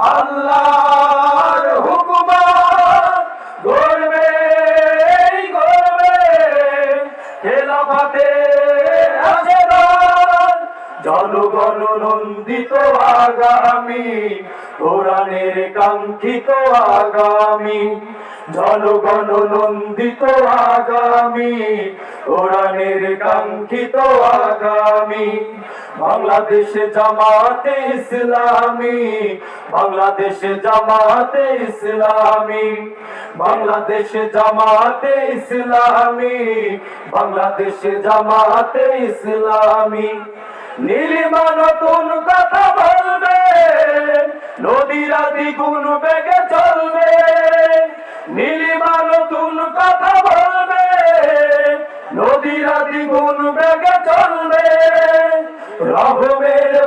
আল্লাহর হুকুমত গড়বে গড়বে খেলাফতে রাশেদান জনগণ নন্দিত আগামী কোরআনের কাঙ্ক্ষিত আগামী জনগণ নন্দিত আগামী কোরআনের কাঙ্ক্ষিত আগামী বাংলাদেশ জামাতে ইসলামী বাংলাদেশ জামাতে ইসলামী বাংলাদেশ জামাতে ইসলামী বাংলাদেশ জামাতে ইসলামী নীলিমা নতুন কথা বলবে নদীরা দ্বিগুণ বেগে